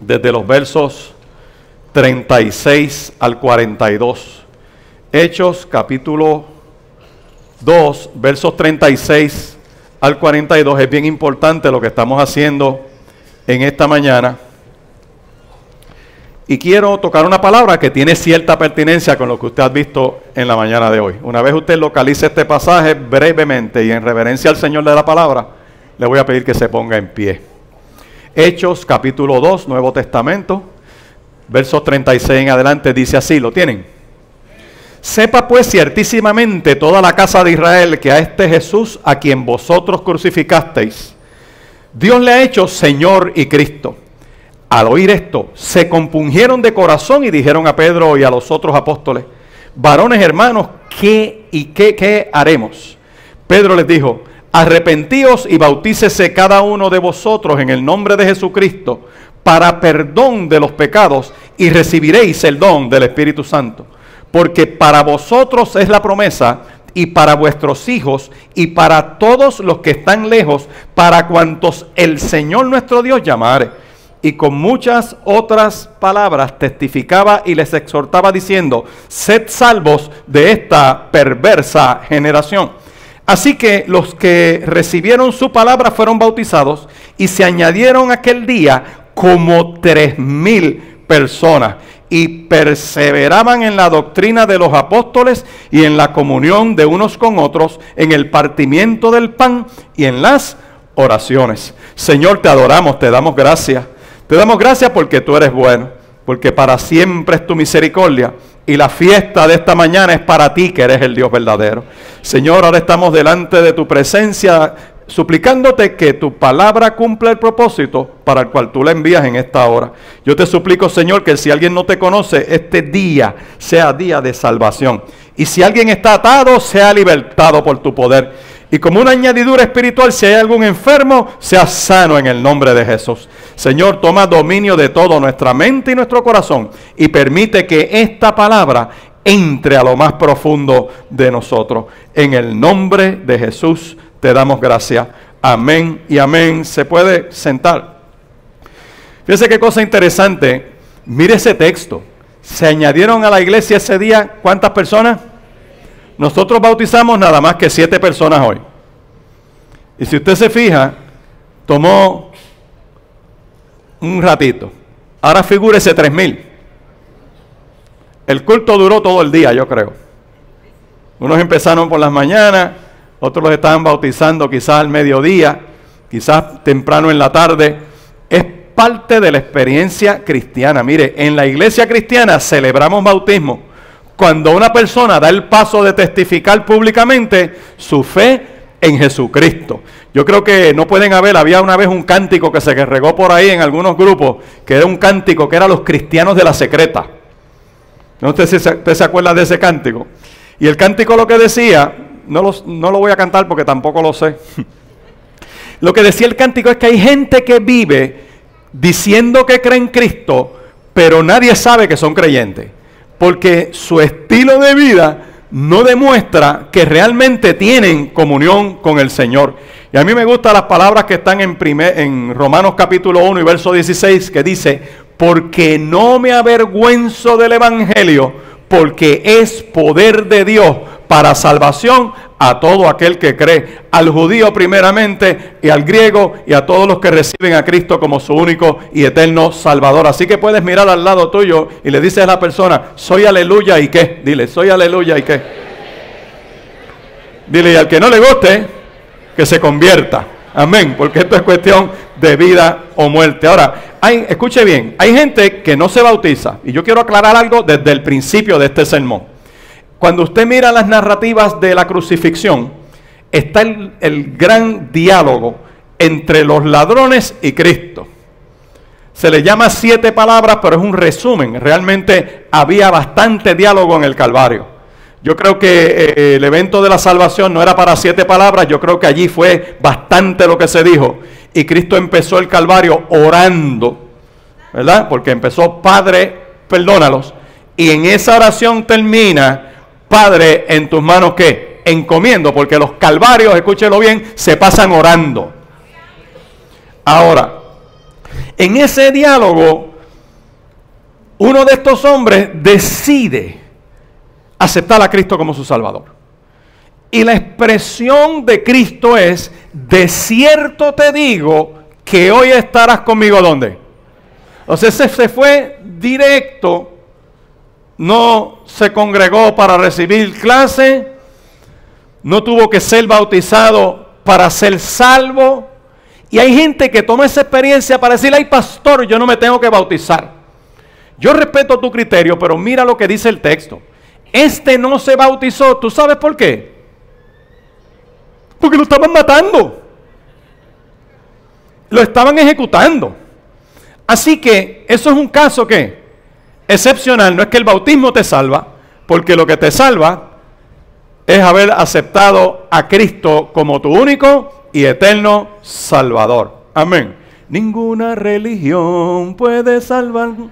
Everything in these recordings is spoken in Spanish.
desde los versos 36 al 42. Hechos capítulo 2, versos 36 al 42. Es bien importante lo que estamos haciendo en esta mañana. Y quiero tocar una palabra que tiene cierta pertinencia con lo que usted ha visto en la mañana de hoy. Una vez usted localice este pasaje brevemente y en reverencia al Señor de la palabra, le voy a pedir que se ponga en pie. Hechos capítulo 2, Nuevo Testamento, versos 36 en adelante, dice así, ¿lo tienen? Sepa pues ciertísimamente toda la casa de Israel que a este Jesús, a quien vosotros crucificasteis, Dios le ha hecho Señor y Cristo. Al oír esto, se compungieron de corazón y dijeron a Pedro y a los otros apóstoles, varones hermanos, ¿qué haremos? Pedro les dijo, arrepentíos y bautícese cada uno de vosotros en el nombre de Jesucristo para perdón de los pecados y recibiréis el don del Espíritu Santo. Porque para vosotros es la promesa y para vuestros hijos y para todos los que están lejos, para cuantos el Señor nuestro Dios llamare. Y con muchas otras palabras testificaba y les exhortaba diciendo, sed salvos de esta perversa generación. Así que los que recibieron su palabra fueron bautizados y se añadieron aquel día como 3,000 personas y perseveraban en la doctrina de los apóstoles y en la comunión de unos con otros, en el partimiento del pan y en las oraciones. Señor, te adoramos, te damos gracias. Te damos gracias porque tú eres bueno, porque para siempre es tu misericordia. Y la fiesta de esta mañana es para ti, que eres el Dios verdadero. Señor, ahora estamos delante de tu presencia, suplicándote que tu palabra cumpla el propósito para el cual tú la envías en esta hora. Yo te suplico, Señor, que si alguien no te conoce, este día sea día de salvación. Y si alguien está atado, sea libertado por tu poder. Y como una añadidura espiritual, si hay algún enfermo, sea sano en el nombre de Jesús. Señor, toma dominio de todo, nuestra mente y nuestro corazón, y permite que esta palabra entre a lo más profundo de nosotros. En el nombre de Jesús te damos gracias. Amén y amén. Se puede sentar. Fíjese qué cosa interesante. Mire ese texto. Se añadieron a la iglesia ese día, ¿cuántas personas? Nosotros bautizamos nada más que 7 personas hoy. Y si usted se fija, tomó un ratito. Ahora figúrese 3,000. El culto duró todo el día, yo creo. Unos empezaron por las mañanas, otros los estaban bautizando quizás al mediodía, quizás temprano en la tarde. Es parte de la experiencia cristiana. Mire, en la iglesia cristiana celebramos bautismo cuando una persona da el paso de testificar públicamente su fe en Jesucristo. Yo creo que no pueden haber, había una vez un cántico que se regó por ahí en algunos grupos, que era un cántico que era los cristianos de la secreta. ¿No? ¿Usted se acuerda de ese cántico? Y el cántico lo que decía, no lo voy a cantar porque tampoco lo sé. Lo que decía el cántico es que hay gente que vive diciendo que cree en Cristo, pero nadie sabe que son creyentes. Porque su estilo de vida no demuestra que realmente tienen comunión con el Señor. Y a mí me gustan las palabras que están en Romanos capítulo 1 y verso 16, que dice, porque no me avergüenzo del Evangelio, porque es poder de Dios para salvación a todo aquel que cree, al judío primeramente y al griego y a todos los que reciben a Cristo como su único y eterno Salvador. Así que puedes mirar al lado tuyo y le dices a la persona, soy aleluya y qué. Dile, soy aleluya y qué. Dile, y al que no le guste, que se convierta. Amén, porque esto es cuestión de vida o muerte. Ahora, escuche bien, hay gente que no se bautiza. Y yo quiero aclarar algo desde el principio de este sermón. Cuando usted mira las narrativas de la crucifixión, está el gran diálogo entre los ladrones y Cristo. Se le llama 7 palabras, pero es un resumen. Realmente había bastante diálogo en el Calvario. Yo creo que el evento de la salvación no era para 7 palabras. Yo creo que allí fue bastante lo que se dijo. Y Cristo empezó el Calvario orando, ¿verdad? Porque empezó, Padre, perdónalos. Y en esa oración termina, Padre, en tus manos, ¿qué? Encomiendo, porque los calvarios, escúchelo bien, se pasan orando. Ahora, en ese diálogo uno de estos hombres decide aceptar a Cristo como su Salvador. Y la expresión de Cristo es: de cierto te digo que hoy estarás conmigo. ¿Dónde? O sea, se fue directo, no se congregó para recibir clase, no tuvo que ser bautizado para ser salvo. Y hay gente que toma esa experiencia para decir: ay, pastor, yo no me tengo que bautizar. Yo respeto tu criterio, pero mira lo que dice el texto. Este no se bautizó. ¿Tú sabes por qué? Porque lo estaban matando. Lo estaban ejecutando. Así que eso es un caso que excepcional. No es que el bautismo te salva, porque lo que te salva es haber aceptado a Cristo como tu único y eterno Salvador. Amén. Ninguna religión puede salvarse.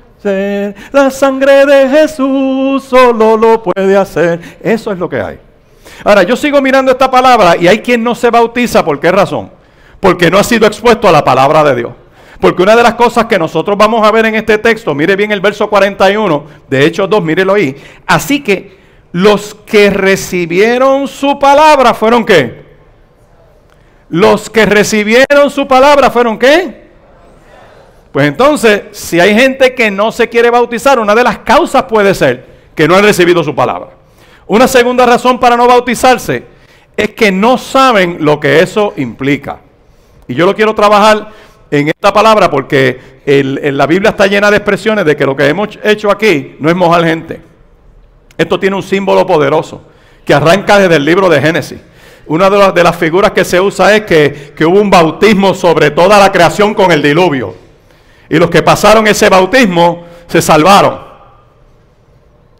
La sangre de Jesús solo lo puede hacer. Eso es lo que hay. Ahora, yo sigo mirando esta palabra y hay quien no se bautiza. ¿Por qué razón? Porque no ha sido expuesto a la palabra de Dios. Porque una de las cosas que nosotros vamos a ver en este texto, mire bien el verso 41 de Hechos 2, mírelo ahí. Así que los que recibieron su palabra fueron ¿qué? Los que recibieron su palabra fueron ¿qué? Pues entonces, si hay gente que no se quiere bautizar, una de las causas puede ser que no han recibido su palabra. Una segunda razón para no bautizarse es que no saben lo que eso implica. Y yo lo quiero trabajar en esta palabra porque la Biblia está llena de expresiones de que lo que hemos hecho aquí no es mojar gente. Esto tiene un símbolo poderoso que arranca desde el libro de Génesis. Una de las figuras que se usa es que hubo un bautismo sobre toda la creación con el diluvio. Y los que pasaron ese bautismo se salvaron.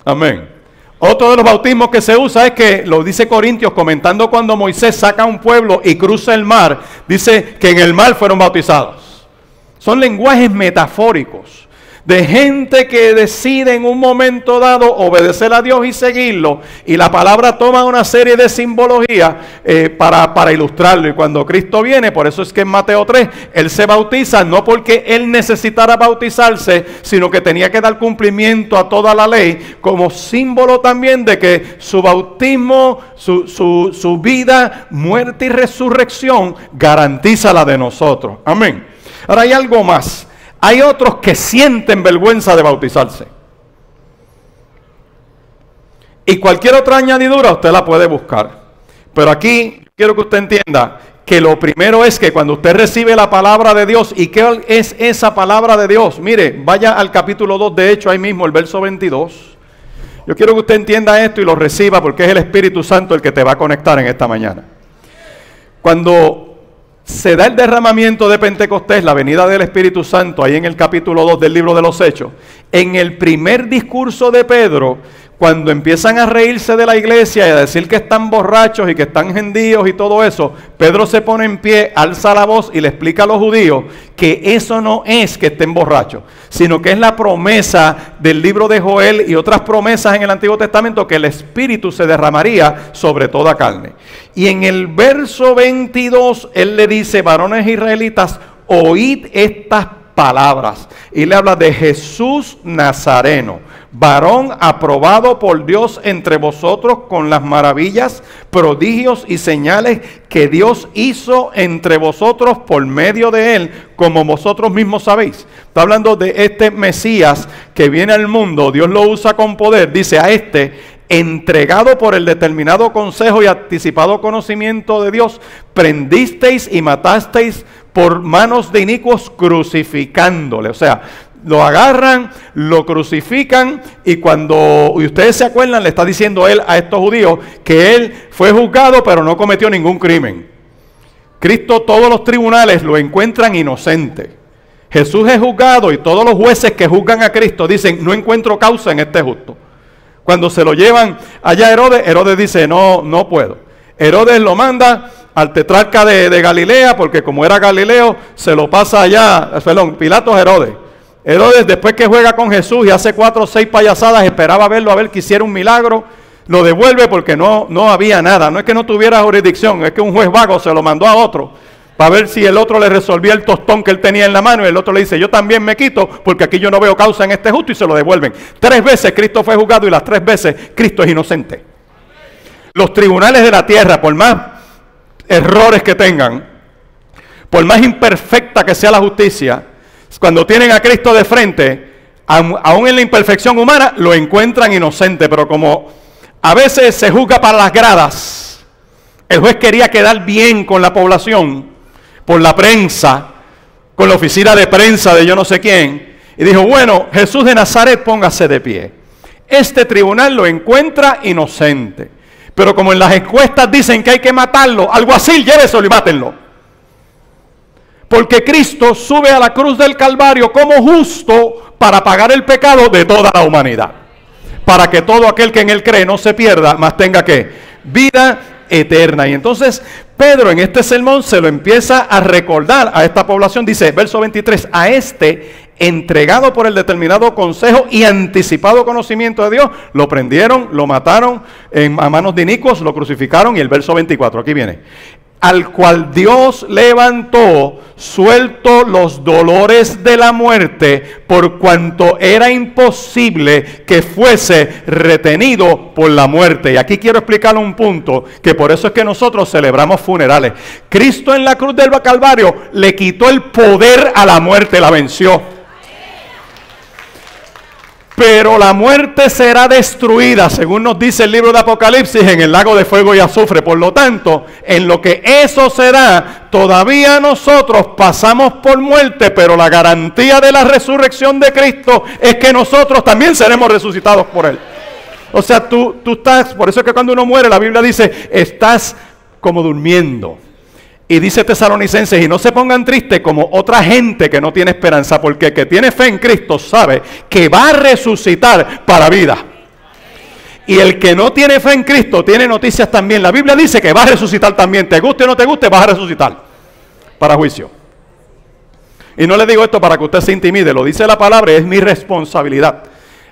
Amén. Otro de los bautismos que se usa es que, lo dice Corintios, comentando cuando Moisés saca a un pueblo y cruza el mar, dice que en el mar fueron bautizados. Son lenguajes metafóricos de gente que decide en un momento dado obedecer a Dios y seguirlo, y la palabra toma una serie de simbologías para ilustrarlo. Y cuando Cristo viene, por eso es que en Mateo 3, Él se bautiza no porque Él necesitara bautizarse, sino que tenía que dar cumplimiento a toda la ley, como símbolo también de que su bautismo, su vida, muerte y resurrección garantiza la de nosotros. Amén. Ahora hay algo más. Hay otros que sienten vergüenza de bautizarse. Y cualquier otra añadidura usted la puede buscar. Pero aquí quiero que usted entienda que lo primero es que cuando usted recibe la palabra de Dios, ¿y qué es esa palabra de Dios? Mire, vaya al capítulo 2 de Hechos, ahí mismo, el verso 22. Yo quiero que usted entienda esto y lo reciba porque es el Espíritu Santo el que te va a conectar en esta mañana. Cuando se da el derramamiento de Pentecostés, la venida del Espíritu Santo, ahí en el capítulo 2 del libro de los Hechos, en el primer discurso de Pedro, cuando empiezan a reírse de la iglesia y a decir que están borrachos y que están gendíos y todo eso, Pedro se pone en pie, alza la voz y le explica a los judíos que eso no es que estén borrachos, sino que es la promesa del libro de Joel y otras promesas en el Antiguo Testamento que el Espíritu se derramaría sobre toda carne. Y en el verso 22 él le dice: varones israelitas, oíd estas palabras. Y le habla de Jesús Nazareno, varón aprobado por Dios entre vosotros con las maravillas, prodigios y señales que Dios hizo entre vosotros por medio de él, como vosotros mismos sabéis. Está hablando de este Mesías que viene al mundo, Dios lo usa con poder, dice a este, entregado por el determinado consejo y anticipado conocimiento de Dios, prendisteis y matasteis por manos de inicuos crucificándole. O sea, lo agarran, lo crucifican y ustedes se acuerdan, le está diciendo él a estos judíos que él fue juzgado pero no cometió ningún crimen. Cristo, todos los tribunales lo encuentran inocente. Jesús es juzgado y todos los jueces que juzgan a Cristo dicen: no encuentro causa en este justo. Cuando se lo llevan allá a Herodes, Herodes dice: no puedo. Herodes lo manda al tetrarca de Galilea, porque como era Galileo, se lo pasa allá, Pilato a Herodes. Herodes, después que juega con Jesús y hace 4 o 6 payasadas, esperaba verlo, a ver que hiciera un milagro, lo devuelve porque no había nada. No es que no tuviera jurisdicción, es que un juez vago se lo mandó a otro para ver si el otro le resolvía el tostón que él tenía en la mano, y el otro le dice, yo también me quito, porque aquí yo no veo causa en este justo, y se lo devuelven. 3 veces Cristo fue juzgado, y las 3 veces Cristo es inocente. Los tribunales de la tierra, por más errores que tengan, por más imperfecta que sea la justicia, cuando tienen a Cristo de frente, aún en la imperfección humana, lo encuentran inocente. Pero como a veces se juzga para las gradas, el juez quería quedar bien con la población, por la prensa, con la oficina de prensa de yo no sé quién, y dijo, bueno, Jesús de Nazaret, póngase de pie. Este tribunal lo encuentra inocente, pero como en las encuestas dicen que hay que matarlo, algo así, lléveselo y mátenlo. Porque Cristo sube a la cruz del Calvario como justo para pagar el pecado de toda la humanidad, para que todo aquel que en él cree no se pierda, mas tenga ¿qué? Vida eterna. Y entonces Pedro en este sermón se lo empieza a recordar a esta población. Dice, verso 23, a este entregado por el determinado consejo y anticipado conocimiento de Dios, lo prendieron, lo mataron a manos de inicuos, lo crucificaron. Y el verso 24, aquí viene, al cual Dios levantó, suelto los dolores de la muerte, por cuanto era imposible que fuese retenido por la muerte. Y aquí quiero explicar un punto, que por eso es que nosotros celebramos funerales. Cristo en la cruz del Calvario le quitó el poder a la muerte, la venció. Pero la muerte será destruida, según nos dice el libro de Apocalipsis, en el lago de fuego y azufre. Por lo tanto, en lo que eso será, todavía nosotros pasamos por muerte, pero la garantía de la resurrección de Cristo es que nosotros también seremos resucitados por Él. O sea, tú estás, por eso es que cuando uno muere, la Biblia dice, estás como durmiendo. Y dice Tesalonicenses, y no se pongan tristes como otra gente que no tiene esperanza, porque el que tiene fe en Cristo sabe que va a resucitar para vida. Y el que no tiene fe en Cristo tiene noticias también. La Biblia dice que va a resucitar también. Te guste o no te guste, vas a resucitar para juicio. Y no le digo esto para que usted se intimide, lo dice la palabra y es mi responsabilidad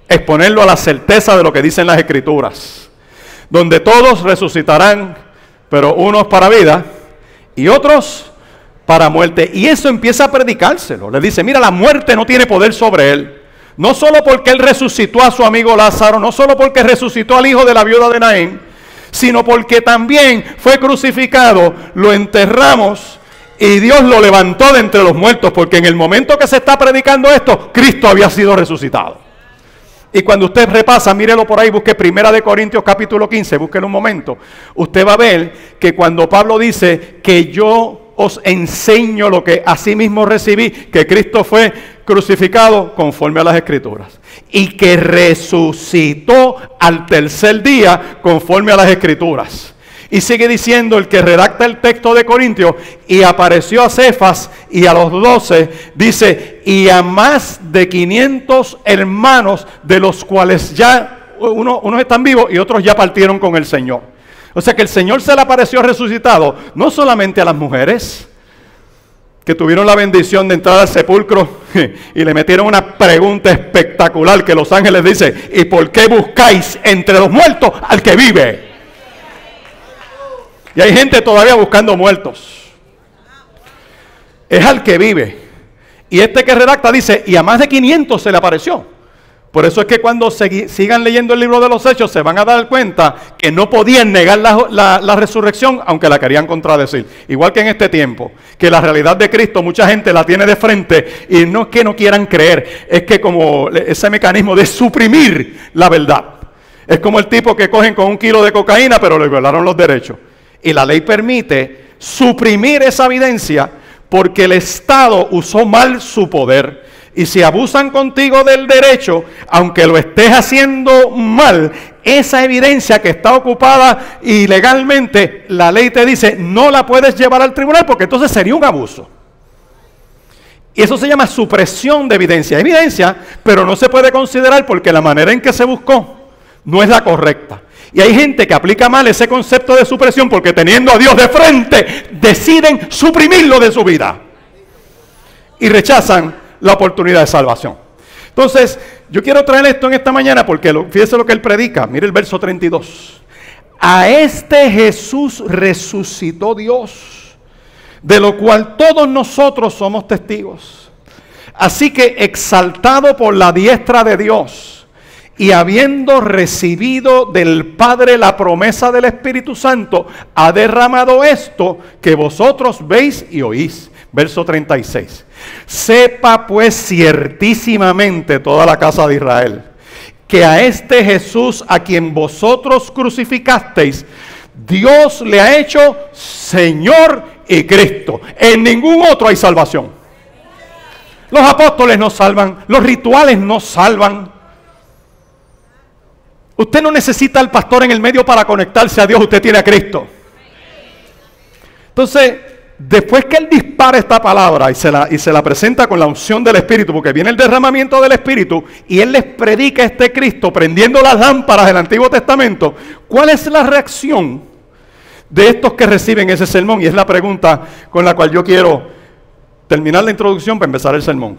exponerlo a la certeza de lo que dicen las Escrituras, donde todos resucitarán, pero unos para vida y otros para muerte. Y eso empieza a predicárselo. Le dice, mira, la muerte no tiene poder sobre él. No solo porque él resucitó a su amigo Lázaro, no solo porque resucitó al hijo de la viuda de Naín, sino porque también fue crucificado, lo enterramos y Dios lo levantó de entre los muertos, porque en el momento que se está predicando esto, Cristo había sido resucitado. Y cuando usted repasa, mírelo por ahí, busque 1 Corintios capítulo 15, búsquelo un momento. Usted va a ver que cuando Pablo dice que yo os enseño lo que asimismo recibí, que Cristo fue crucificado conforme a las Escrituras y que resucitó al tercer día conforme a las Escrituras. Y sigue diciendo el que redacta el texto de Corintios, y apareció a Cefas y a los 12, dice, y a más de 500 hermanos, de los cuales ya unos están vivos y otros ya partieron con el Señor. O sea que el Señor se le apareció resucitado, no solamente a las mujeres que tuvieron la bendición de entrar al sepulcro y le metieron una pregunta espectacular que los ángeles dicen, ¿y por qué buscáis entre los muertos al que vive? Y hay gente todavía buscando muertos. Es al que vive. Y este que redacta dice, y a más de 500 se le apareció. Por eso es que cuando sigan leyendo el libro de los Hechos, se van a dar cuenta que no podían negar la resurrección, aunque la querían contradecir. Igual que en este tiempo, que la realidad de Cristo mucha gente la tiene de frente, y no es que no quieran creer, es que como ese mecanismo de suprimir la verdad. Es como el tipo que cogen con 1 kilo de cocaína, pero le violaron los derechos. Y la ley permite suprimir esa evidencia porque el Estado usó mal su poder. Y si abusan contigo del derecho, aunque lo estés haciendo mal, esa evidencia que está ocupada ilegalmente, la ley te dice, no la puedes llevar al tribunal porque entonces sería un abuso. Y eso se llama supresión de evidencia. Evidencia, pero no se puede considerar porque la manera en que se buscó no es la correcta. Y hay gente que aplica mal ese concepto de supresión porque teniendo a Dios de frente, deciden suprimirlo de su vida. Y rechazan la oportunidad de salvación. Entonces, yo quiero traer esto en esta mañana porque fíjese lo que él predica. Mire el verso 32. A este Jesús resucitó Dios, de lo cual todos nosotros somos testigos. Así que, exaltado por la diestra de Dios y habiendo recibido del Padre la promesa del Espíritu Santo, ha derramado esto que vosotros veis y oís. Verso 36. Sepa pues ciertísimamente toda la casa de Israel, que a este Jesús a quien vosotros crucificasteis, Dios le ha hecho Señor y Cristo. En ningún otro hay salvación. Los apóstoles no salvan, los rituales no salvan. Usted no necesita al pastor en el medio para conectarse a Dios, usted tiene a Cristo. Entonces, después que él dispara esta palabra y se la presenta con la unción del Espíritu, porque viene el derramamiento del Espíritu, y él les predica este Cristo prendiendo las lámparas del Antiguo Testamento, ¿cuál es la reacción de estos que reciben ese sermón? Y es la pregunta con la cual yo quiero terminar la introducción para empezar el sermón.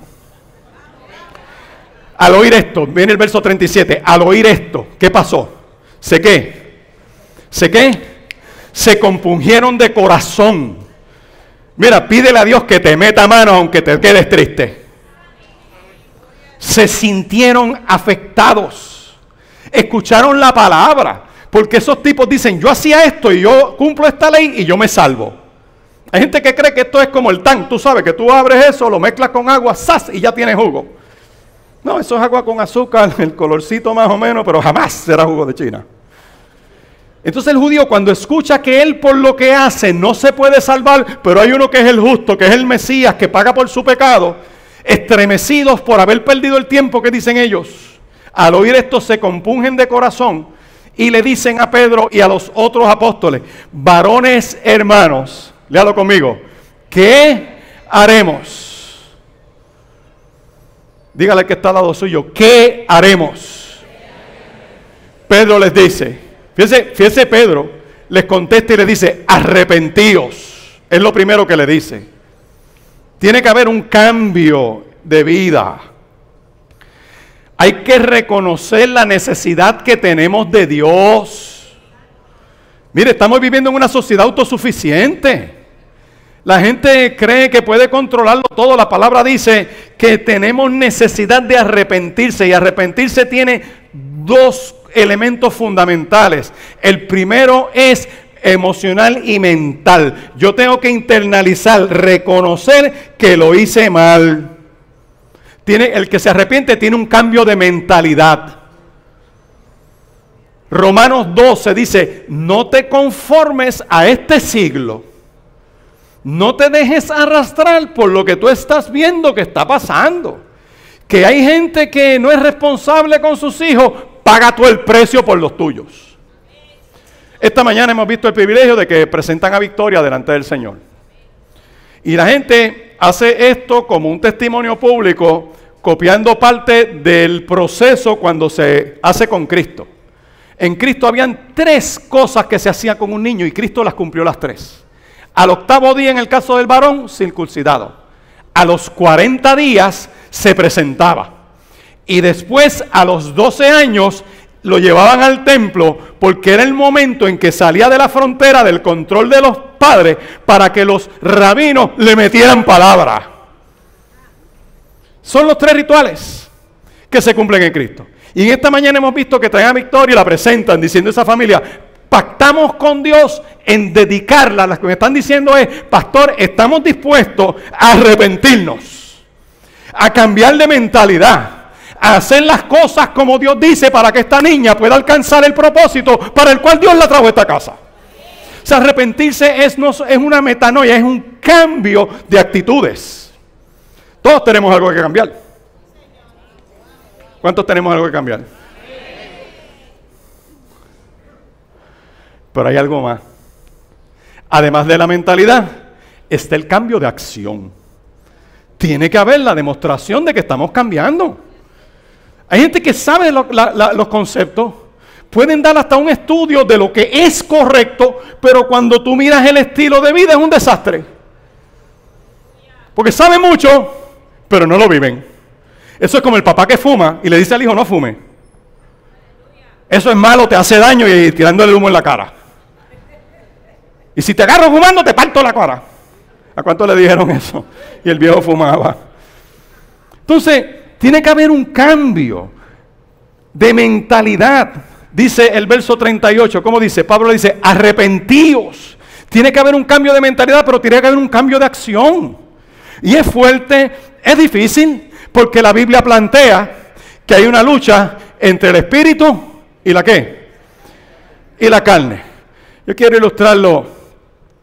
Al oír esto, viene el verso 37, al oír esto, ¿qué pasó? ¿Se qué? Se compungieron de corazón. Mira, pídele a Dios que te meta mano aunque te quedes triste. Se sintieron afectados. Escucharon la palabra. Porque esos tipos dicen, yo hacía esto y yo cumplo esta ley y yo me salvo. Hay gente que cree que esto es como el tan. Tú sabes que tú abres eso, lo mezclas con agua, ¡zas! Y ya tienes jugo. No, eso es agua con azúcar, el colorcito más o menos, pero jamás será jugo de China. Entonces el judío, cuando escucha que él por lo que hace no se puede salvar, pero hay uno que es el justo, que es el Mesías, que paga por su pecado, estremecidos por haber perdido el tiempo, que dicen ellos, al oír esto se compungen de corazón y le dicen a Pedro y a los otros apóstoles, varones hermanos, léalo conmigo, ¿qué haremos? Dígale que está al lado suyo, ¿qué haremos? Pedro les dice, fíjese Pedro, les contesta y le dice, arrepentíos. Es lo primero que le dice. Tiene que haber un cambio de vida. Hay que reconocer la necesidad que tenemos de Dios. Mire, estamos viviendo en una sociedad autosuficiente. La gente cree que puede controlarlo todo. La palabra dice que tenemos necesidad de arrepentirse, y arrepentirse tiene dos elementos fundamentales. El primero es emocional y mental. Yo tengo que internalizar, reconocer que lo hice mal. El que se arrepiente tiene un cambio de mentalidad. Romanos 12 dice, no te conformes a este siglo. No te dejes arrastrar por lo que tú estás viendo que está pasando. Que hay gente que no es responsable con sus hijos, paga tú el precio por los tuyos. Esta mañana hemos visto el privilegio de que presentan a Victoria delante del Señor. Y la gente hace esto como un testimonio público, copiando parte del proceso cuando se hace con Cristo. En Cristo habían 3 cosas que se hacían con un niño y Cristo las cumplió las 3. Al 8º día, en el caso del varón, circuncidado. A los 40 días se presentaba. Y después, a los 12 años, lo llevaban al templo porque era el momento en que salía de la frontera del control de los padres para que los rabinos le metieran palabra. Son los 3 rituales que se cumplen en Cristo. Y en esta mañana hemos visto que traen a Victoria y la presentan diciendo a esa familia, pactamos con Dios en dedicarla. Lo que me están diciendo es, pastor, estamos dispuestos a arrepentirnos, a cambiar de mentalidad, a hacer las cosas como Dios dice para que esta niña pueda alcanzar el propósito para el cual Dios la trajo a esta casa. O sea, arrepentirse es una metanoia, es un cambio de actitudes. Todos tenemos algo que cambiar. ¿Cuántos tenemos algo que cambiar? Pero hay algo más. Además de la mentalidad, está el cambio de acción. Tiene que haber la demostración de que estamos cambiando. Hay gente que sabe los conceptos, pueden dar hasta un estudio de lo que es correcto, pero cuando tú miras el estilo de vida es un desastre. Porque sabe mucho, pero no lo viven. Eso es como el papá que fuma y le dice al hijo no fume. Eso es malo, te hace daño y tirándole el humo en la cara. Y si te agarro fumando, te parto la cara. ¿A cuánto le dijeron eso? Y el viejo fumaba. Entonces, tiene que haber un cambio de mentalidad. Dice el verso 38, ¿cómo dice? Pablo dice, arrepentíos. Tiene que haber un cambio de mentalidad, pero tiene que haber un cambio de acción. Y es fuerte, es difícil, porque la Biblia plantea que hay una lucha entre el espíritu y la ¿qué? Y la carne. Yo quiero ilustrarlo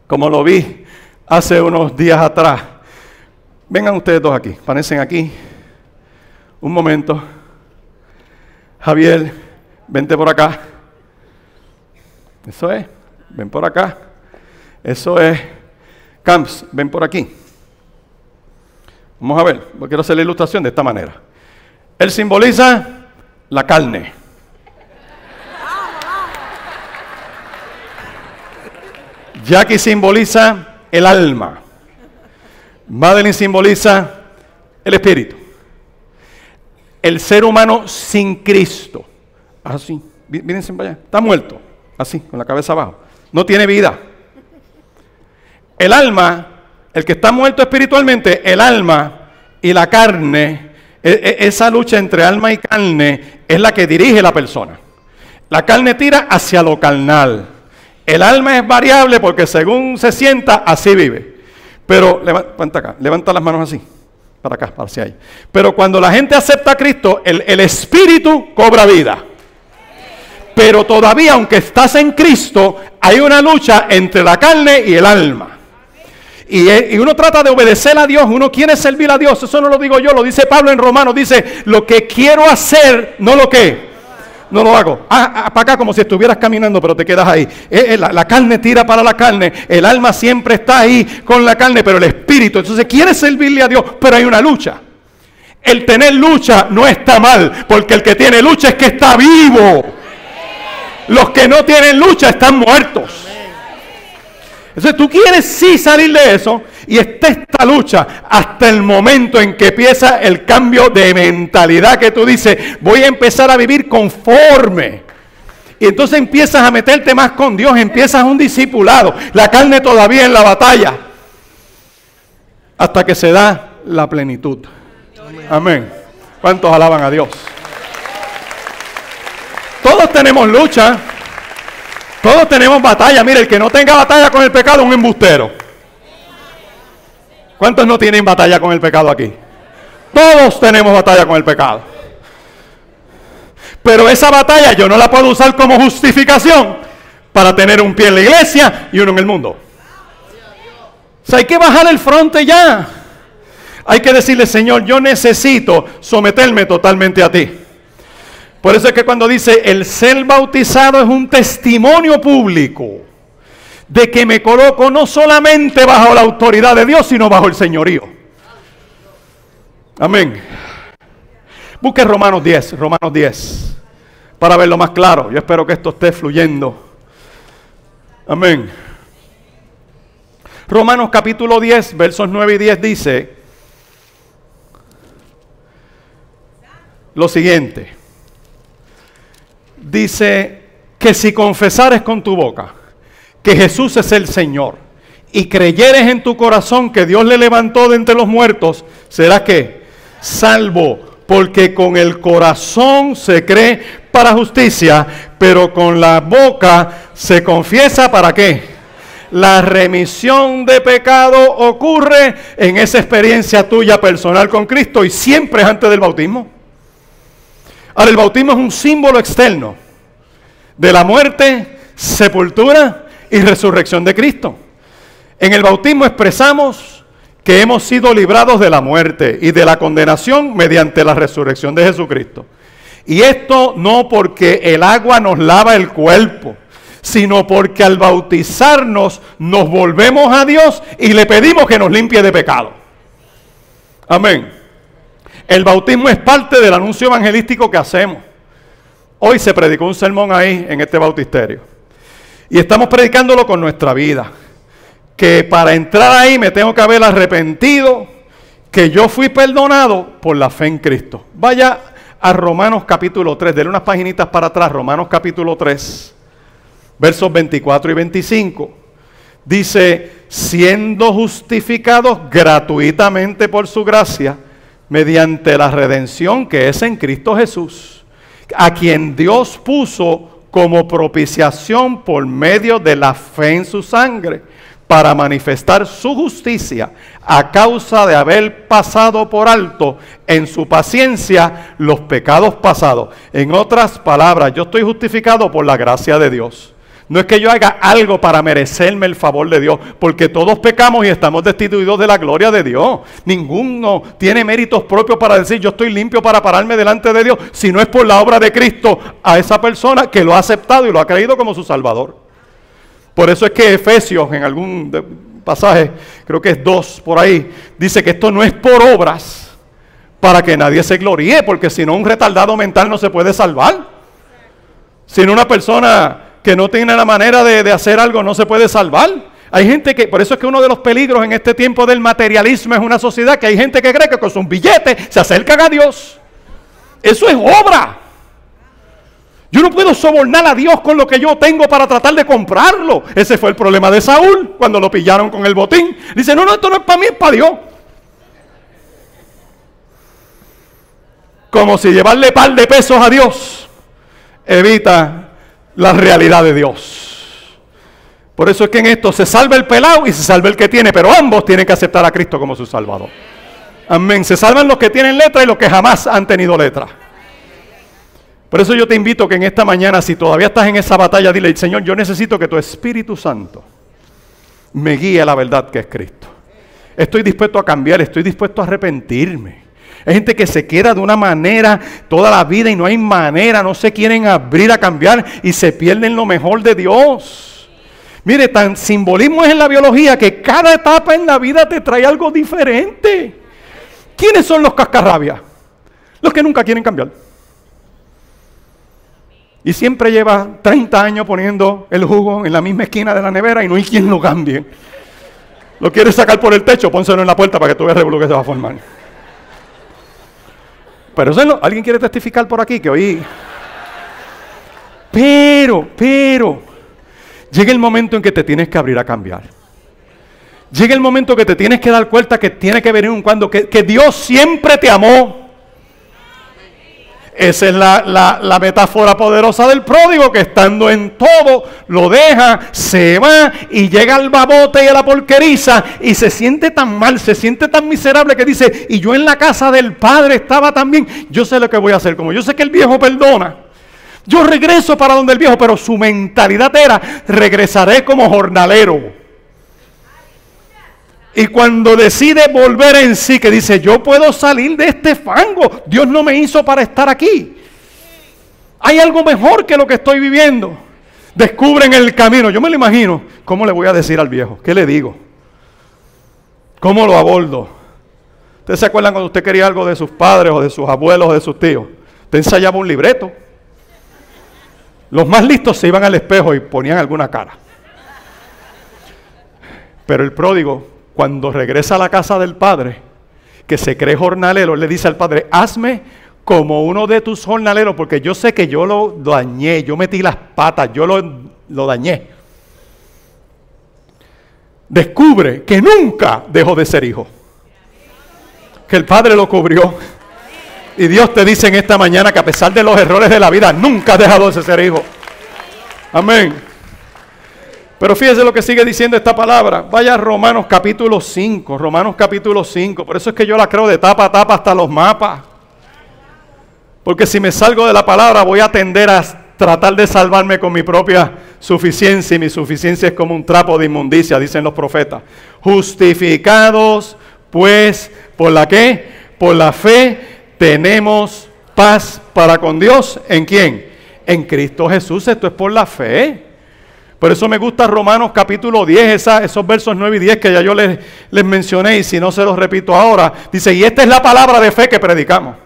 como lo vi hace unos días atrás. Vengan ustedes dos aquí, parecen aquí. Un momento. Javier, vente por acá. Eso es, ven por acá. Eso es. Camps, ven por aquí. Vamos a ver, yo quiero hacer la ilustración de esta manera. Él simboliza la carne. Jackie simboliza el alma. Madeline simboliza el espíritu. El ser humano sin Cristo. Así, mírense para allá. Está muerto. Así, con la cabeza abajo. No tiene vida. El alma, el que está muerto espiritualmente, el alma y la carne, esa lucha entre alma y carne es la que dirige la persona. La carne tira hacia lo carnal. El alma es variable porque según se sienta, así vive. Pero, levanta las manos así, para acá, para hacia ahí. Pero cuando la gente acepta a Cristo, el espíritu cobra vida. Pero todavía, aunque estás en Cristo, hay una lucha entre la carne y el alma. Y uno trata de obedecer a Dios, uno quiere servir a Dios. Eso no lo digo yo, lo dice Pablo en Romanos. Dice, lo que quiero hacer, no lo que no lo hago. Para acá como si estuvieras caminando, pero te quedas ahí. La carne tira para la carne. El alma siempre está ahí con la carne, pero el espíritu. Entonces quiere servirle a Dios, pero hay una lucha. El tener lucha no está mal, porque el que tiene lucha es que está vivo. Los que no tienen lucha están muertos. Entonces tú quieres sí salir de eso, y está esta lucha hasta el momento en que empieza el cambio de mentalidad, que tú dices, voy a empezar a vivir conforme. Y entonces empiezas a meterte más con Dios, empiezas un discipulado, la carne todavía en la batalla, hasta que se da la plenitud. Amén. ¿Cuántos alaban a Dios? Todos tenemos lucha. Todos tenemos batalla. Mire, el que no tenga batalla con el pecado es un embustero. ¿Cuántos no tienen batalla con el pecado aquí? Todos tenemos batalla con el pecado. Pero esa batalla yo no la puedo usar como justificación para tener un pie en la iglesia y uno en el mundo. O sea, hay que bajar el fronte ya. Hay que decirle, Señor, yo necesito someterme totalmente a ti. Por eso es que cuando dice el ser bautizado es un testimonio público de que me coloco no solamente bajo la autoridad de Dios, sino bajo el señorío. Amén. Busque Romanos 10, para verlo más claro. Yo espero que esto esté fluyendo. Amén. Romanos capítulo 10, versos 9 y 10 dice lo siguiente. Dice que si confesares con tu boca que Jesús es el Señor y creyeres en tu corazón que Dios le levantó de entre los muertos, serás ¿qué? Salvo, porque con el corazón se cree para justicia, pero con la boca se confiesa ¿para qué? La remisión de pecado ocurre en esa experiencia tuya personal con Cristo y siempre es antes del bautismo. Ahora, el bautismo es un símbolo externo de la muerte, sepultura y resurrección de Cristo. En el bautismo expresamos que hemos sido librados de la muerte y de la condenación mediante la resurrección de Jesucristo. Y esto no porque el agua nos lava el cuerpo, sino porque al bautizarnos nos volvemos a Dios y le pedimos que nos limpie de pecado. Amén. El bautismo es parte del anuncio evangelístico que hacemos. Hoy se predicó un sermón ahí en este bautisterio. Y estamos predicándolo con nuestra vida. Que para entrar ahí me tengo que haber arrepentido, que yo fui perdonado por la fe en Cristo. Vaya a Romanos capítulo 3, denle unas paginitas para atrás, Romanos capítulo 3, versos 24 y 25. Dice, siendo justificados gratuitamente por su gracia, mediante la redención que es en Cristo Jesús, a quien Dios puso como propiciación por medio de la fe en su sangre, para manifestar su justicia a causa de haber pasado por alto en su paciencia los pecados pasados. En otras palabras, yo estoy justificado por la gracia de Dios. No es que yo haga algo para merecerme el favor de Dios, porque todos pecamos y estamos destituidos de la gloria de Dios. Ninguno tiene méritos propios para decir yo estoy limpio para pararme delante de Dios, si no es por la obra de Cristo a esa persona que lo ha aceptado y lo ha creído como su Salvador. Por eso es que Efesios, en algún pasaje, creo que es 2 por ahí, dice que esto no es por obras para que nadie se gloríe, porque si no un retardado mental no se puede salvar. Si no una persona que no tiene la manera de hacer algo no se puede salvar. Hay gente que, por eso es que uno de los peligros en este tiempo del materialismo es una sociedad que hay gente que cree que con sus billetes se acercan a Dios. Eso es obra. Yo no puedo sobornar a Dios con lo que yo tengo para tratar de comprarlo. Ese fue el problema de Saúl cuando lo pillaron con el botín. Dice, no, esto no es para mí, es para Dios. Como si llevarle par de pesos a Dios evita la realidad de Dios. Por eso es que en esto se salva el pelado y se salva el que tiene, pero ambos tienen que aceptar a Cristo como su Salvador. Amén. Se salvan los que tienen letra y los que jamás han tenido letra. Por eso yo te invito que en esta mañana, si todavía estás en esa batalla, dile, Señor, yo necesito que tu Espíritu Santo me guíe a la verdad que es Cristo. Estoy dispuesto a cambiar, estoy dispuesto a arrepentirme. Hay gente que se queda de una manera toda la vida y no hay manera, no se quieren abrir a cambiar y se pierden lo mejor de Dios. Mire, tan simbolismo es en la biología que cada etapa en la vida te trae algo diferente. ¿Quiénes son los cascarrabias? Los que nunca quieren cambiar. Y siempre lleva 30 años poniendo el jugo en la misma esquina de la nevera y no hay quien lo cambie. Lo quieres sacar por el techo, pónselo en la puerta para que tú veas el revolú que se va a formar. Pero eso ¿alguien quiere testificar por aquí? Que oí. Pero, llega el momento en que te tienes que abrir a cambiar. Llega el momento que te tienes que dar cuenta que tiene que venir un cuando, que Dios siempre te amó. Esa es la metáfora poderosa del pródigo, que estando en todo, lo deja, se va y llega al babote y a la porqueriza y se siente tan mal, se siente tan miserable que dice, y yo en la casa del Padre estaba también, yo sé lo que voy a hacer, como yo sé que el viejo perdona, yo regreso para donde el viejo, pero su mentalidad era, regresaré como jornalero. Y cuando decide volver en sí, que dice, yo puedo salir de este fango. Dios no me hizo para estar aquí. Hay algo mejor que lo que estoy viviendo. Descubren el camino. Yo me lo imagino. ¿Cómo le voy a decir al viejo? ¿Qué le digo? ¿Cómo lo abordo? ¿Ustedes se acuerdan cuando usted quería algo de sus padres o de sus abuelos o de sus tíos? Usted ensayaba un libreto. Los más listos se iban al espejo y ponían alguna cara. Pero el pródigo, cuando regresa a la casa del padre, que se cree jornalero, le dice al padre, hazme como uno de tus jornaleros, porque yo sé que yo lo dañé, yo metí las patas, yo lo dañé. Descubre que nunca dejó de ser hijo, que el padre lo cubrió. Y Dios te dice en esta mañana que a pesar de los errores de la vida, nunca has dejado de ser hijo. Amén. Pero fíjese lo que sigue diciendo esta palabra. Vaya a Romanos capítulo 5. Romanos capítulo 5. Por eso es que yo la creo de tapa a tapa hasta los mapas. Porque si me salgo de la palabra voy a tender a tratar de salvarme con mi propia suficiencia. Y mi suficiencia es como un trapo de inmundicia, dicen los profetas. Justificados, pues, ¿por la qué? Por la fe tenemos paz para con Dios. ¿En quién? En Cristo Jesús. Esto es por la fe. Por eso me gusta Romanos capítulo 10, esos versos 9 y 10 que ya yo les mencioné y si no se los repito ahora. Dice, y esta es la palabra de fe que predicamos.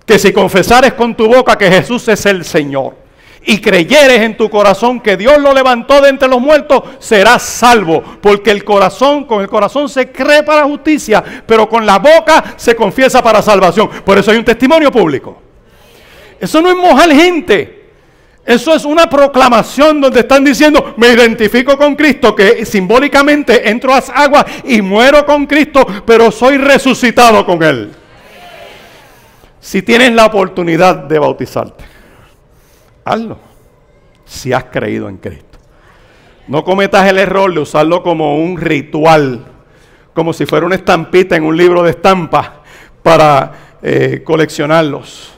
Que si confesares con tu boca que Jesús es el Señor y creyeres en tu corazón que Dios lo levantó de entre los muertos, serás salvo. Porque con el corazón se cree para justicia, pero con la boca se confiesa para salvación. Por eso hay un testimonio público. Eso no es mojar gente. Eso es una proclamación donde están diciendo, me identifico con Cristo, que simbólicamente entro a las aguas y muero con Cristo, pero soy resucitado con Él. Si tienes la oportunidad de bautizarte, hazlo, si has creído en Cristo. No cometas el error de usarlo como un ritual, como si fuera una estampita en un libro de estampas para coleccionarlos,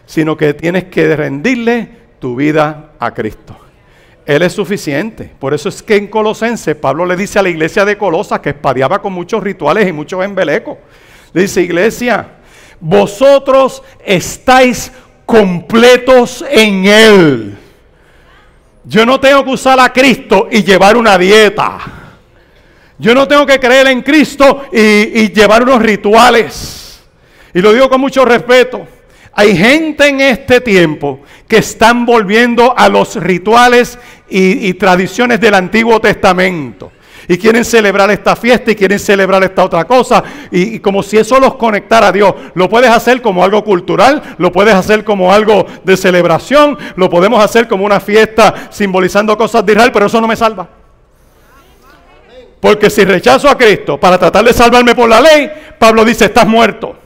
sino que tienes que rendirle tu vida a Cristo. Él es suficiente. Por eso es que en Colosenses Pablo le dice a la iglesia de Colosas, que espadeaba con muchos rituales y muchos embelecos, le dice: iglesia, vosotros estáis completos en Él. Yo no tengo que usar a Cristo y llevar una dieta. Yo no tengo que creer en Cristo y llevar unos rituales. Y lo digo con mucho respeto. Hay gente en este tiempo que están volviendo a los rituales y tradiciones del Antiguo Testamento. Y quieren celebrar esta fiesta y quieren celebrar esta otra cosa. Y como si eso los conectara a Dios. Lo puedes hacer como algo cultural, lo puedes hacer como algo de celebración, lo podemos hacer como una fiesta simbolizando cosas de Israel, pero eso no me salva. Porque si rechazo a Cristo para tratar de salvarme por la ley, Pablo dice: estás muerto.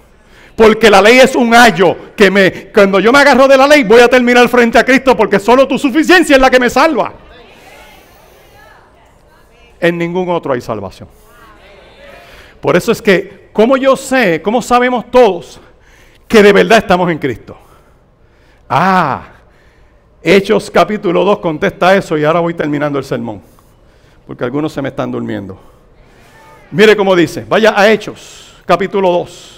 Porque la ley es un ayo que cuando yo me agarro de la ley voy a terminar frente a Cristo, porque solo tu suficiencia es la que me salva. En ningún otro hay salvación. Por eso es que, ¿cómo yo sé, cómo sabemos todos que de verdad estamos en Cristo? Hechos capítulo 2 contesta eso, y ahora voy terminando el sermón, porque algunos se me están durmiendo. Mire cómo dice, vaya a Hechos capítulo 2.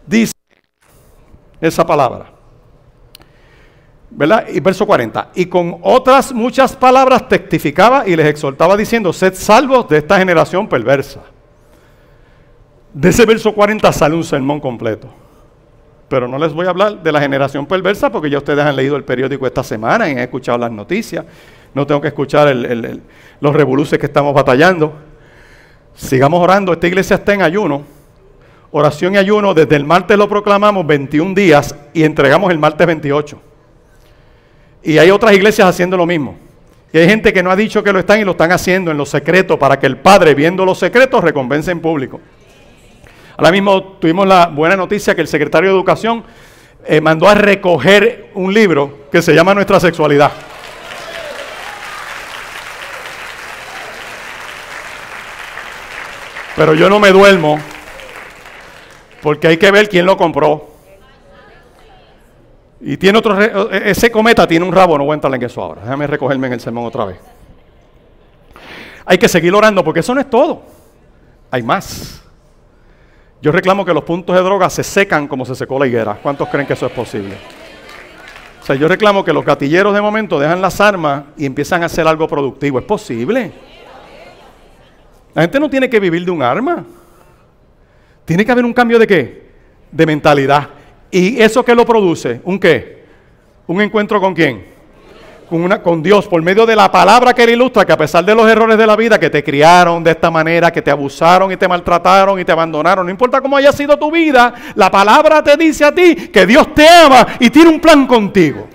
Dice esa palabra, ¿verdad? Y verso 40. Y con otras muchas palabras testificaba y les exhortaba diciendo: sed salvos de esta generación perversa. De ese verso 40 sale un sermón completo. Pero no les voy a hablar de la generación perversa, porque ya ustedes han leído el periódico esta semana y han escuchado las noticias. No tengo que escuchar los revoluces que estamos batallando. Sigamos orando. Esta iglesia está en ayuno. Oración y ayuno, desde el martes lo proclamamos 21 días y entregamos el martes 28. Y hay otras iglesias haciendo lo mismo. Y hay gente que no ha dicho que lo están y lo están haciendo en lo secreto, para que el Padre, viendo los secretos, recompense en público. Ahora mismo tuvimos la buena noticia que el secretario de Educación mandó a recoger un libro que se llama Nuestra Sexualidad. Pero yo no me duermo, porque hay que ver quién lo compró. Y tiene ese cometa tiene un rabo, no voy a entrar en eso ahora. Déjame recogerme en el sermón otra vez. Hay que seguir orando, porque eso no es todo. Hay más. Yo reclamo que los puntos de droga se secan como se secó la higuera. ¿Cuántos creen que eso es posible? O sea, yo reclamo que los gatilleros de momento dejan las armas y empiezan a hacer algo productivo. ¿Es posible? La gente no tiene que vivir de un arma. Tiene que haber un cambio de ¿qué? De mentalidad. ¿Y eso qué lo produce? ¿Un qué? ¿Un encuentro con quién? Con Dios, por medio de la palabra que Él ilustra, que a pesar de los errores de la vida, que te criaron de esta manera, que te abusaron y te maltrataron y te abandonaron, no importa cómo haya sido tu vida, la palabra te dice a ti que Dios te ama y tiene un plan contigo.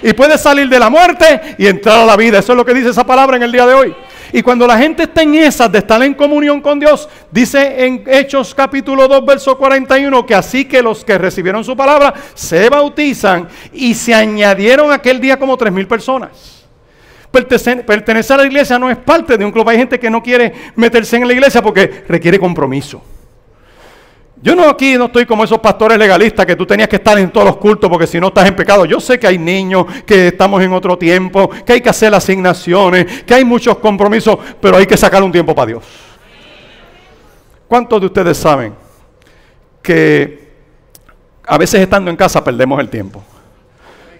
Y puedes salir de la muerte y entrar a la vida. Eso es lo que dice esa palabra en el día de hoy. Y cuando la gente está en esas de estar en comunión con Dios, dice en Hechos capítulo 2, verso 41, que así que los que recibieron su palabra se bautizan, y se añadieron aquel día como 3,000 personas. Pertenecer a la iglesia no es parte de un club. Hay gente que no quiere meterse en la iglesia porque requiere compromiso. Yo aquí no estoy como esos pastores legalistas que tú tenías que estar en todos los cultos porque si no estás en pecado. Yo sé que hay niños, que estamos en otro tiempo, que hay que hacer asignaciones, que hay muchos compromisos, pero hay que sacar un tiempo para Dios. ¿Cuántos de ustedes saben que a veces estando en casa perdemos el tiempo?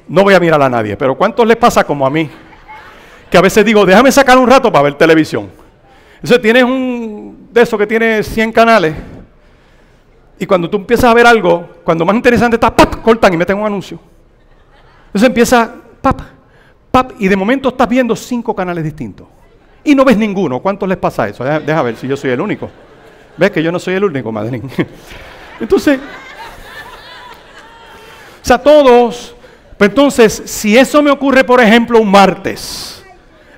No voy a mirar a nadie, pero ¿cuántos les pasa como a mí? Que a veces digo, déjame sacar un rato para ver televisión. Entonces tienes un de esos que tiene 100 canales. Y cuando tú empiezas a ver algo, cuando más interesante está, ¡pap!, cortan y meten un anuncio. Entonces empieza, ¡pap!, ¡pap!, y de momento estás viendo 5 canales distintos. Y no ves ninguno. ¿Cuántos les pasa eso? Deja ver si yo soy el único. ¿Ves que yo no soy el único, Madeline? Entonces, o sea, todos Pero entonces, si eso me ocurre, por ejemplo, un martes,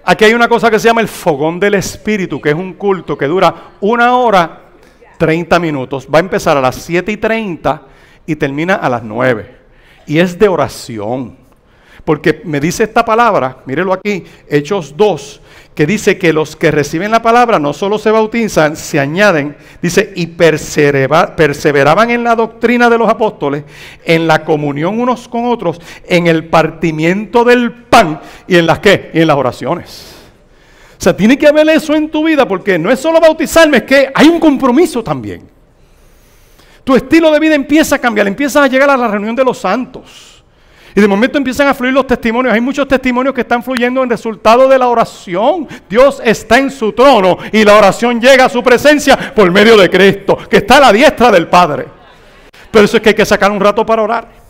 aquí hay una cosa que se llama el Fogón del Espíritu, que es un culto que dura 1 hora 30 minutos. Va a empezar a las 7:30 y termina a las 9. Y es de oración. Porque me dice esta palabra, mírelo aquí, Hechos 2, que dice que los que reciben la palabra no solo se bautizan, se añaden, dice, y perseveraban en la doctrina de los apóstoles, en la comunión unos con otros, en el partimiento del pan, y en las ¿qué? Y en las oraciones. O sea, tiene que haber eso en tu vida, porque no es solo bautizarme, es que hay un compromiso también. Tu estilo de vida empieza a cambiar, empiezas a llegar a la reunión de los santos. Y de momento empiezan a fluir los testimonios. Hay muchos testimonios que están fluyendo en resultado de la oración. Dios está en su trono y la oración llega a su presencia por medio de Cristo, que está a la diestra del Padre. Pero eso es que hay que sacar un rato para orar.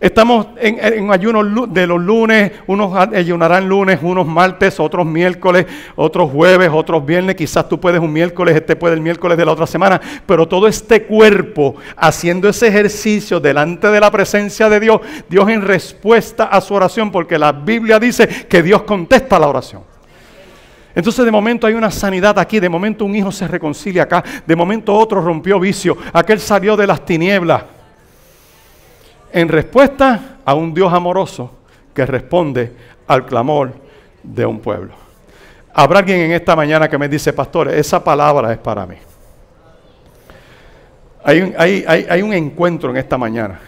Estamos en ayuno de los lunes, unos ayunarán lunes, unos martes, otros miércoles, otros jueves, otros viernes. Quizás tú puedes un miércoles, este puede el miércoles de la otra semana. Pero todo este cuerpo haciendo ese ejercicio delante de la presencia de Dios, Dios en respuesta a su oración, porque la Biblia dice que Dios contesta la oración. Entonces de momento hay una sanidad aquí, de momento un hijo se reconcilia acá, de momento otro rompió vicio, aquel salió de las tinieblas. En respuesta a un Dios amoroso que responde al clamor de un pueblo. Habrá alguien en esta mañana que me dice, pastor, esa palabra es para mí. Hay un encuentro en esta mañana.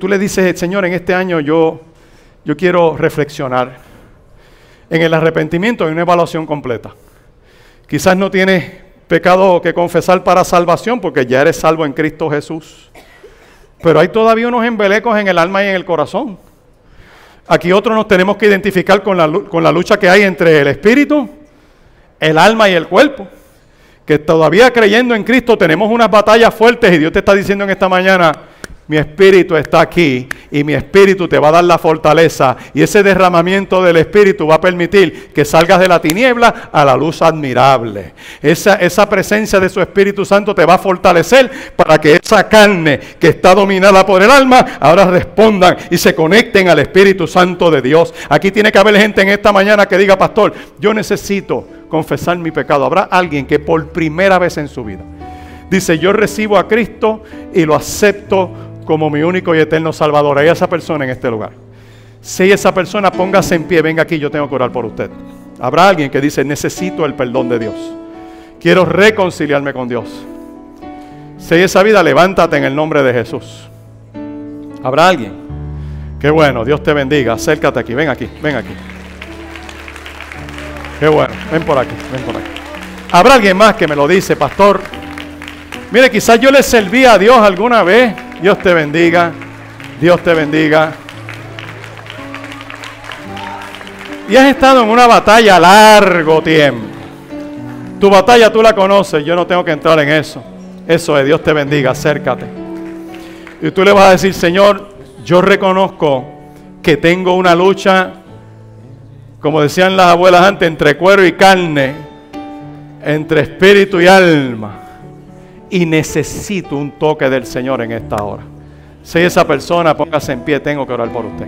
Tú le dices, Señor, en este año yo quiero reflexionar. En el arrepentimiento hay una evaluación completa. Quizás no tienes pecado que confesar para salvación porque ya eres salvo en Cristo Jesús. Pero hay todavía unos embelecos en el alma y en el corazón. Aquí otros nos tenemos que identificar con la lucha que hay entre el espíritu, el alma y el cuerpo. Que todavía creyendo en Cristo tenemos unas batallas fuertes y Dios te está diciendo en esta mañana, mi espíritu está aquí y mi espíritu te va a dar la fortaleza y ese derramamiento del espíritu va a permitir que salgas de la tiniebla a la luz admirable. Esa presencia de su Espíritu Santo te va a fortalecer para que esa carne que está dominada por el alma ahora respondan y se conecten al Espíritu Santo de Dios. Aquí tiene que haber gente en esta mañana que diga, pastor, yo necesito confesar mi pecado. Habrá alguien que por primera vez en su vida dice, yo recibo a Cristo y lo acepto como mi único y eterno Salvador. Hay esa persona en este lugar. Si esa persona, póngase en pie, venga aquí, yo tengo que orar por usted. Habrá alguien que dice, necesito el perdón de Dios. Quiero reconciliarme con Dios. Si hay esa vida, levántate en el nombre de Jesús. ¿Habrá alguien? Qué bueno, Dios te bendiga. Acércate aquí, ven aquí, ven aquí. Qué bueno, ven por aquí, ven por aquí. ¿Habrá alguien más que me lo dice, pastor? Mire, quizás yo le serví a Dios alguna vez. Dios te bendiga. Dios te bendiga. Y has estado en una batalla largo tiempo. Tu batalla tú la conoces. Yo no tengo que entrar en eso. Eso es, Dios te bendiga. Acércate. Y tú le vas a decir, Señor, yo reconozco que tengo una lucha, como decían las abuelas antes, entre cuero y carne, entre espíritu y alma. Y necesito un toque del Señor en esta hora. Si esa persona, póngase en pie, tengo que orar por usted.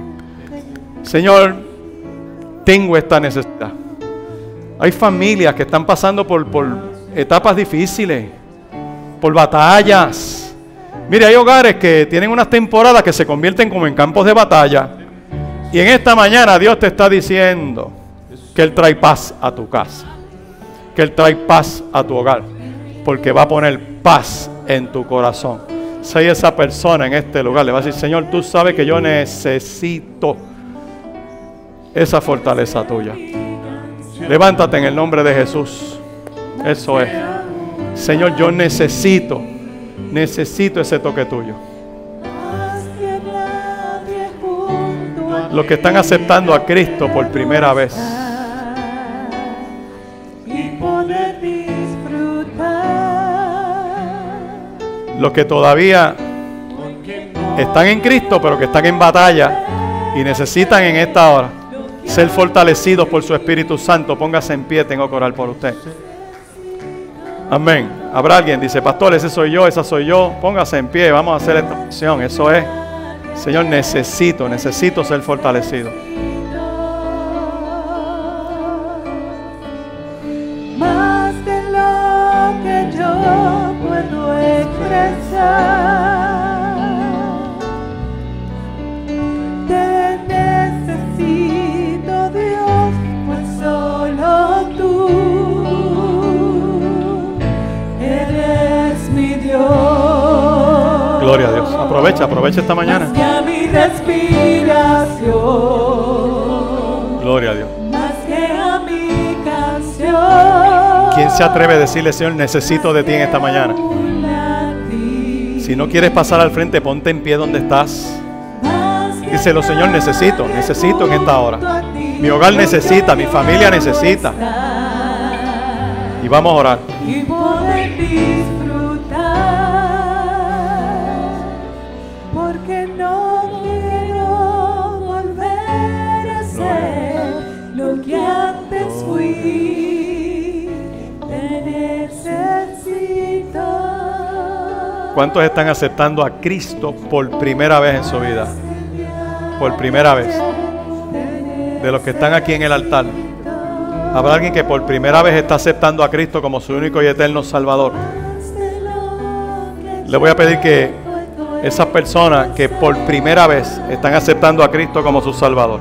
Señor, tengo esta necesidad. Hay familias que están pasando por etapas difíciles, por batallas. Mire, hay hogares que tienen unas temporadas que se convierten como en campos de batalla. Y en esta mañana Dios te está diciendo que Él trae paz a tu casa, que Él trae paz a tu hogar, porque va a poner paz en tu corazón. Si hay esa persona en este lugar, le va a decir, Señor, tú sabes que yo necesito esa fortaleza tuya. Levántate en el nombre de Jesús. Eso es. Señor, yo necesito ese toque tuyo. Los que están aceptando a Cristo por primera vez, los que todavía están en Cristo, pero que están en batalla y necesitan en esta hora ser fortalecidos por su Espíritu Santo, póngase en pie, tengo que orar por usted. Amén. Habrá alguien, dice, pastor, ese soy yo, esa soy yo. Póngase en pie, vamos a hacer esta oración. Eso es. Señor, necesito ser fortalecido. Más de lo que yo puedo expresar, te necesito, Dios, pues solo tú eres mi Dios. Gloria a Dios. Aprovecha esta mañana. Más que a mi respiración, Gloria a Dios. más que a mi canción. ¿Quién se atreve a decirle, Señor, necesito de ti en esta mañana? Si no quieres pasar al frente, ponte en pie donde estás. Díselo, Señor, necesito en esta hora. Mi hogar necesita, mi familia necesita. Y vamos a orar. Y poder disfrutar, porque no quiero volver a ser lo que antes fui. Te necesito. ¿Cuántos están aceptando a Cristo por primera vez en su vida? Por primera vez. De los que están aquí en el altar, ¿habrá alguien que por primera vez está aceptando a Cristo como su único y eterno Salvador? Le voy a pedir que esas personas que por primera vez están aceptando a Cristo como su Salvador,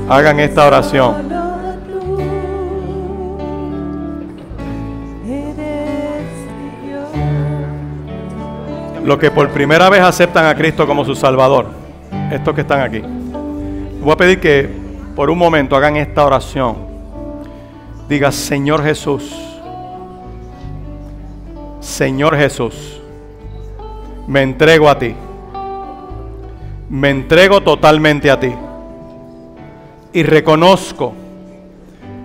hagan esta oración. Los que por primera vez aceptan a Cristo como su Salvador, estos que están aquí, voy a pedir que por un momento hagan esta oración. Diga: Señor Jesús, Señor Jesús, me entrego a ti, me entrego totalmente a ti y reconozco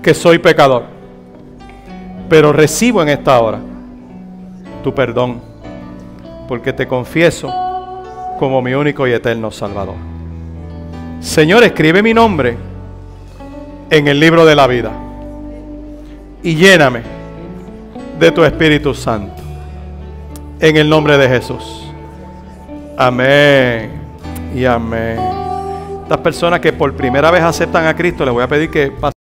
que soy pecador, pero recibo en esta hora tu perdón, porque te confieso como mi único y eterno Salvador. Señor, escribe mi nombre en el libro de la vida y lléname de tu Espíritu Santo. En el nombre de Jesús. Amén y amén. Estas personas que por primera vez aceptan a Cristo, les voy a pedir que pasen.